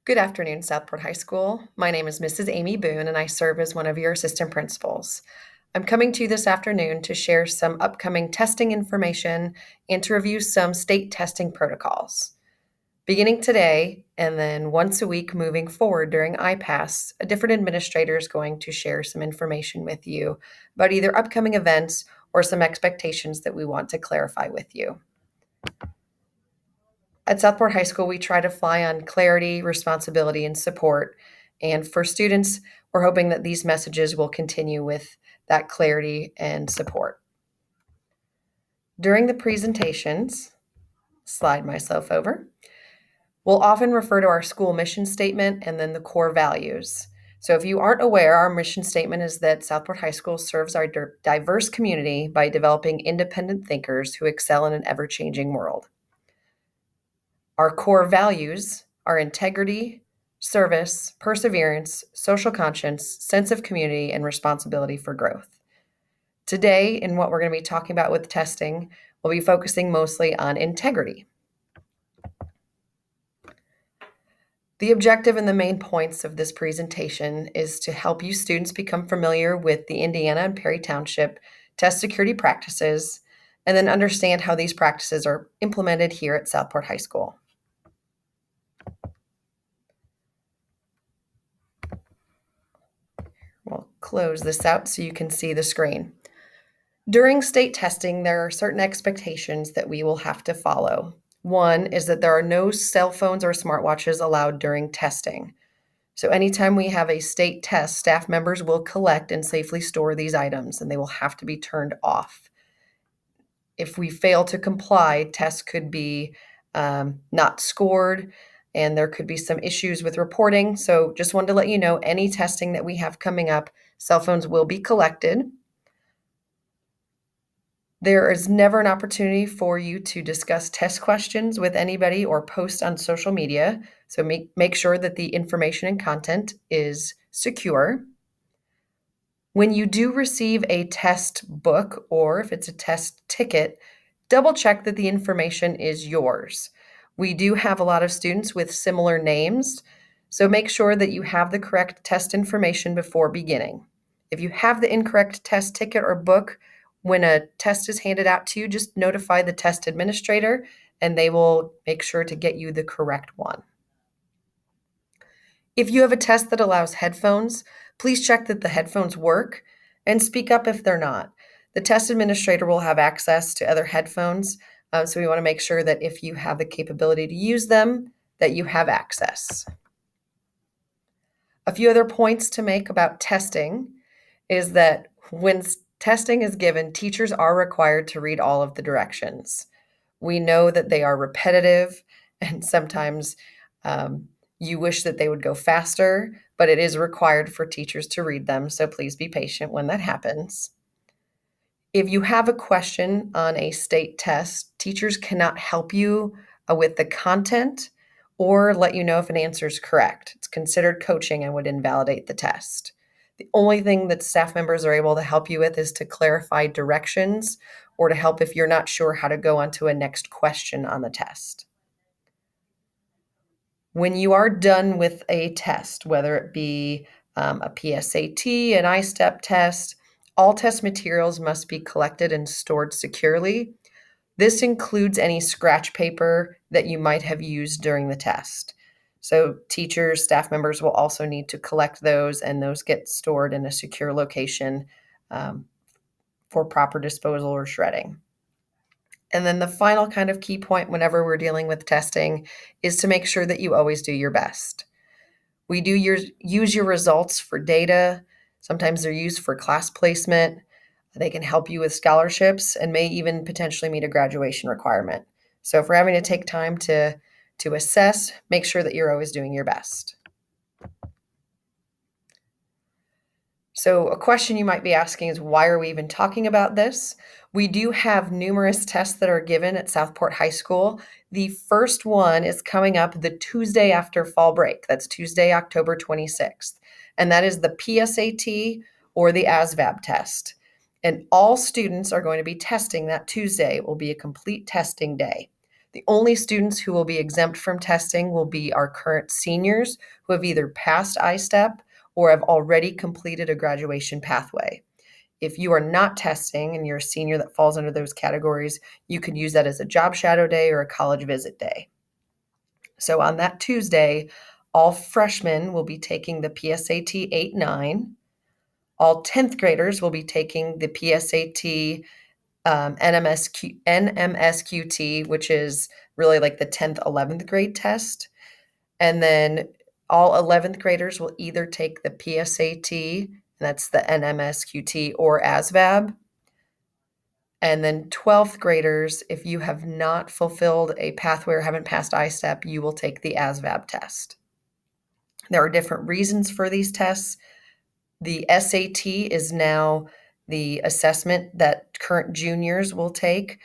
Good afternoon, Southport High School. My name is Mrs. Amy Boone, and I serve as one of your assistant principals. I'm coming to you this afternoon to share some upcoming testing information and to review some state testing protocols. Beginning today, and then once a week moving forward during IPASS, a different administrator is going to share some information with you about either upcoming events or some expectations that we want to clarify with you. At Southport High School, we try to fly on clarity, responsibility, and support. And for students, we're hoping that these messages will continue with that clarity and support. During the presentations, slide myself over, we'll often refer to our school mission statement and then the core values. So if you aren't aware, our mission statement is that Southport High School serves our diverse community by developing independent thinkers who excel in an ever-changing world. Our core values are integrity, service, perseverance, social conscience, sense of community, and responsibility for growth. Today, in what we're going to be talking about with testing, we'll be focusing mostly on integrity. The objective and the main points of this presentation is to help you students become familiar with the Indiana and Perry Township test security practices, and then understand how these practices are implemented here at Southport High School. We'll close this out so you can see the screen. During state testing, there are certain expectations that we will have to follow. One is that there are no cell phones or smartwatches allowed during testing. So anytime we have a state test, staff members will collect and safely store these items, and they will have to be turned off. If we fail to comply, tests could be not scored, and there could be some issues with reporting. So just wanted to let you know, any testing that we have coming up, cell phones will be collected. There is never an opportunity for you to discuss test questions with anybody or post on social media. So make sure that the information and content is secure. When you do receive a test book, or if it's a test ticket, double check that the information is yours. We do have a lot of students with similar names, so make sure that you have the correct test information before beginning. If you have the incorrect test ticket or book, when a test is handed out to you, just notify the test administrator and they will make sure to get you the correct one. If you have a test that allows headphones, please check that the headphones work and speak up if they're not. The test administrator will have access to other headphones, so we want to make sure that if you have the capability to use them, that you have access. A few other points to make about testing is that when testing is given, teachers are required to read all of the directions. We know that they are repetitive and sometimes you wish that they would go faster, but it is required for teachers to read them, so please be patient when that happens. If you have a question on a state test, teachers cannot help you with the content or let you know if an answer is correct. It's considered coaching and would invalidate the test. The only thing that staff members are able to help you with is to clarify directions or to help if you're not sure how to go on to a next question on the test. When you are done with a test, whether it be a PSAT, an I-STEP test, all test materials must be collected and stored securely. This includes any scratch paper that you might have used during the test. So teachers, staff members will also need to collect those, and those get stored in a secure location for proper disposal or shredding. And then the final kind of key point whenever we're dealing with testing is to make sure that you always do your best. We do use your results for data. Sometimes they're used for class placement. They can help you with scholarships and may even potentially meet a graduation requirement. So if we're having to take time to assess, make sure that you're always doing your best. So a question you might be asking is, why are we even talking about this? We do have numerous tests that are given at Southport High School. The first one is coming up the Tuesday after fall break. That's Tuesday, October 26th. And that is the PSAT or the ASVAB test. And all students are going to be testing that Tuesday. It will be a complete testing day. The only students who will be exempt from testing will be our current seniors who have either passed ISTEP or have already completed a graduation pathway. If you are not testing and you're a senior that falls under those categories, you can use that as a job shadow day or a college visit day. So on that Tuesday, all freshmen will be taking the PSAT 8-9. All 10th graders will be taking the PSAT NMSQT, which is really like the 10th, 11th grade test. And then all 11th graders will either take the PSAT, that's the NMSQT, or ASVAB. And then 12th graders, if you have not fulfilled a pathway or haven't passed ISTEP, you will take the ASVAB test. There are different reasons for these tests. The SAT is now the assessment that current juniors will take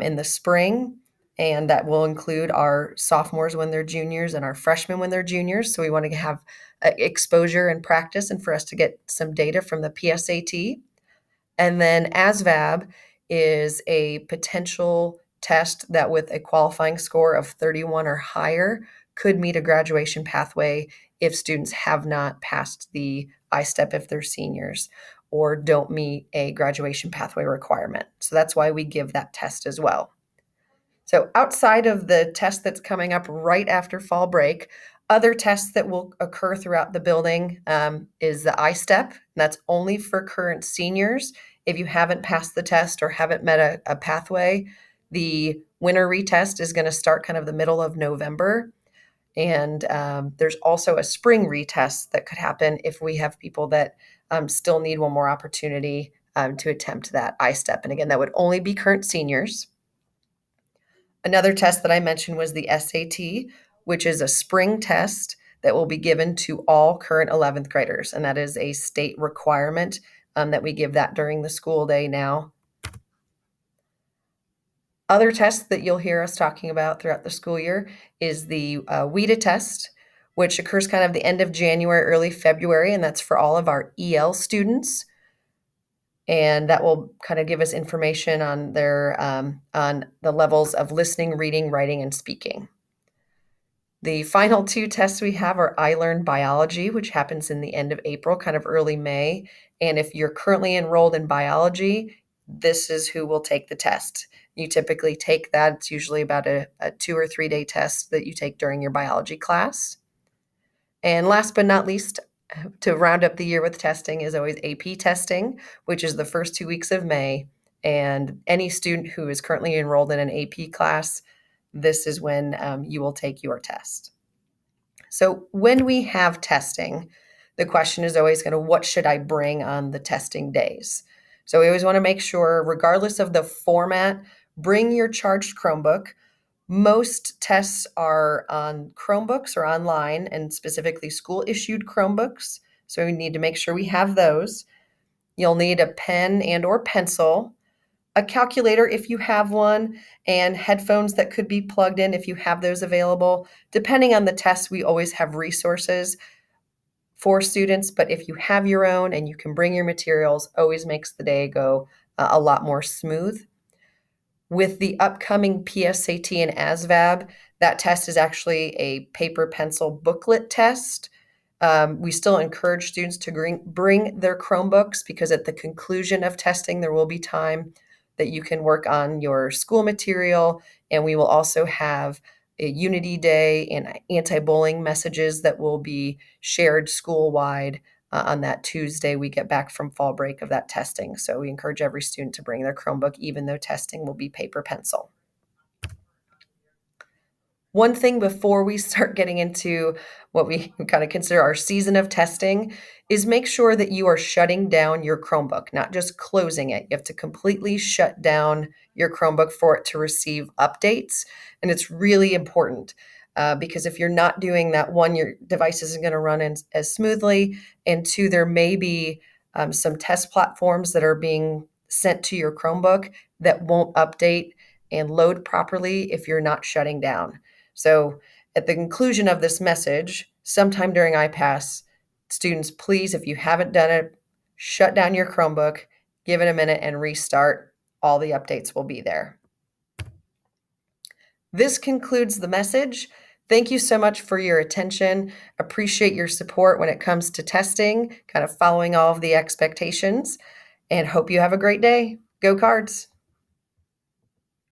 in the spring, and that will include our sophomores when they're juniors and our freshmen when they're juniors. So we want to have exposure and practice and for us to get some data from the PSAT. And then ASVAB is a potential test that with a qualifying score of 31 or higher could meet a graduation pathway if students have not passed the ISTEP if they're seniors or don't meet a graduation pathway requirement. So that's why we give that test as well. So outside of the test that's coming up right after fall break, other tests that will occur throughout the building is the ISTEP. And that's only for current seniors. If you haven't passed the test or haven't met a pathway, the winter retest is going to start kind of the middle of November. And there's also a spring retest that could happen if we have people that still need one more opportunity to attempt that ISTEP. And again, that would only be current seniors. Another test that I mentioned was the SAT, which is a spring test that will be given to all current 11th graders. And that is a state requirement that we give that during the school day now. Other tests that you'll hear us talking about throughout the school year is the WIDA test, which occurs kind of the end of January, early February, and that's for all of our EL students. And that will kind of give us information on their on the levels of listening, reading, writing, and speaking. The final two tests we have are iLearn Biology, which happens in the end of April, kind of early May. And if you're currently enrolled in biology, this is who will take the test. You typically take that. It's usually about a 2 or 3 day test that you take during your biology class. And last but not least, to round up the year with testing is always AP testing, which is the first 2 weeks of May. And any student who is currently enrolled in an AP class, this is when you will take your test. So when we have testing, the question is always going to, what should I bring on the testing days? So we always want to make sure, regardless of the format, bring your charged Chromebook. Most tests are on Chromebooks or online, and specifically school-issued Chromebooks. So we need to make sure we have those. You'll need a pen and or pencil, a calculator if you have one, and headphones that could be plugged in if you have those available. Depending on the test, we always have resources for students, but if you have your own and you can bring your materials, always makes the day go a lot more smooth. With the upcoming PSAT and ASVAB, that test is actually a paper pencil booklet test. We still encourage students to bring their Chromebooks because at the conclusion of testing, there will be time that you can work on your school material. And we will also have a Unity Day and anti-bullying messages that will be shared school-wide on that Tuesday we get back from fall break of that testing. So we encourage every student to bring their Chromebook, even though testing will be paper pencil. One thing before we start getting into what we kind of consider our season of testing is make sure that you are shutting down your Chromebook, not just closing it. You have to completely shut down your Chromebook for it to receive updates. And it's really important because if you're not doing that, one, your device isn't going to run as smoothly. And two, there may be some test platforms that are being sent to your Chromebook that won't update and load properly if you're not shutting down. So at the conclusion of this message, sometime during IPASS, students, please, if you haven't done it, shut down your Chromebook, give it a minute and restart. All the updates will be there. This concludes the message. Thank you so much for your attention. Appreciate your support when it comes to testing, kind of following all of the expectations, and hope you have a great day. Go Cards!